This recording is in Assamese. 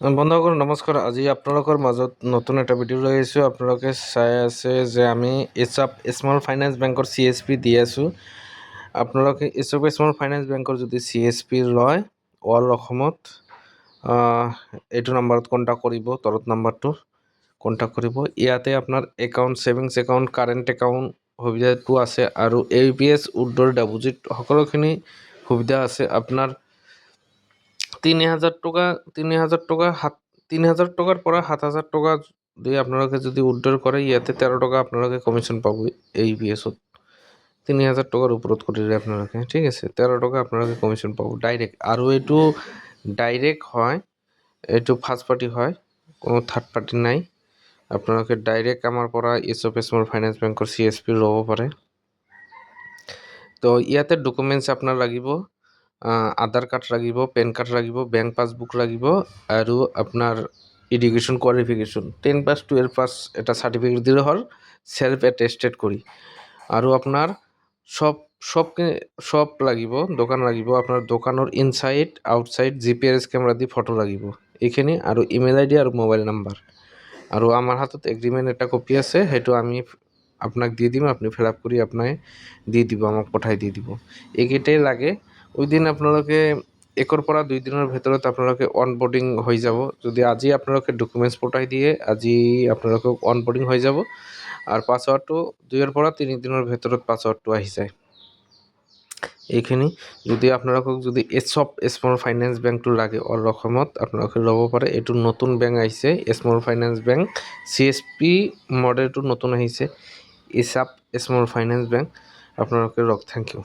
বন্ধুসকল নমস্কাৰ। আজি আপোনালোকৰ মাজত নতুন এটা ভিডিঅ' লৈ আহিছোঁ। আপোনালোকে চাই আছে যে আমি এছআপ স্মল ফাইনেন্স বেংকৰ CSP দি আছোঁ। আপোনালোকে এছআপ স্মল ফাইনেন্স বেংকৰ যদি CSP লয় অল অসমত এইটো নাম্বাৰত কণ্টেক্ট কৰিব, তলত নাম্বাৰটো কণ্টেক্ট কৰিব। ইয়াতে আপোনাৰ account, savings account, current account সুবিধাটো আছে আৰু APS উইথড্ৰ ডিপজিট সকলোখিনি সুবিধা আছে। আপোনাৰ ৩,০০০ টকাৰ পৰা ৭,০০০ টকা দি আপোনালোকে যদি উইথড্ৰ কৰে, ইয়াতে ১৩ টকা আপোনালোকে কমিশ্যন পাব। APS-ত ৩,০০০ টকাৰ ওপৰত কৰিলে আপোনালোকে, ঠিক আছে, ১৩ টকা আপোনালোকে কমিশ্যন পাব ডাইৰেক্ট। আৰু এইটো ডাইৰেক্ট হয়, এইটো ফাৰ্ষ্ট পাৰ্টি হয়, কোনো থাৰ্ড পাৰ্টি নাই। আপোনালোকে ডাইৰেক্ট আমাৰ পৰা এছআপ স্মল ফাইনেন্স বেংকৰ CSP ল'ব পাৰে। তো ইয়াতে ডকুমেণ্টছ আপোনাৰ লাগিব, আধাৰ কাৰ্ড লাগিব, পেন কাৰ্ড লাগিব, বেংক পাছবুক লাগিব আৰু আপোনাৰ এডুকেশ্যন কোৱালিফিকেশ্যন 10 পাছ 12 পাছ এটা চাৰ্টিফিকেট দিলে হ'ল, সেলফ এটেষ্টেড কৰি। আৰু আপোনাৰ সব লাগিব, দোকান লাগিব। আপোনাৰ দোকানৰ ইনচাইড আউটচাইড GPS কেমেৰা দি ফটো লাগিব এইখিনি, আৰু ইমেইল ID আৰু মোবাইল নাম্বাৰ। আৰু আমাৰ হাতত এগ্ৰিমেণ্ট এটা কপি আছে, সেইটো আমি আপোনাক দি দিম, আপুনি ফিল আপ কৰি আপোনাক দি দিব, আমাক পঠাই দি দিব। এইকেইটাই লাগে। উইদিন আপোনালোকে 1 পৰা 2 দিনৰ ভিতৰত আপোনালোকে অনবোৰ্ডিং হৈ যাব। যদি আজি আপোনালোকে ডকুমেণ্টছ পঠাই দিয়ে, আজি আপোনালোকে অনবোৰ্ডিং হৈ যাব। আৰু পাছৱৰ্ডটো 2 পৰা 3 দিনৰ ভিতৰত পাছৱৰ্ডটো আহি যায়। এইখিনি যদি আপোনালোকক যদি এছআপ স্মল ফাইনেন্স বেংকটো লাগে অল অসমত, আপোনালোকে ল'ব পাৰে। এইটো নতুন বেংক আহিছে, স্মল ফাইনেন্স বেংক CSP মডেলটো নতুন আহিছে, এছআপ স্মল ফাইনেন্স বেংক। আপোনালোকে লওক, থেংক ইউ।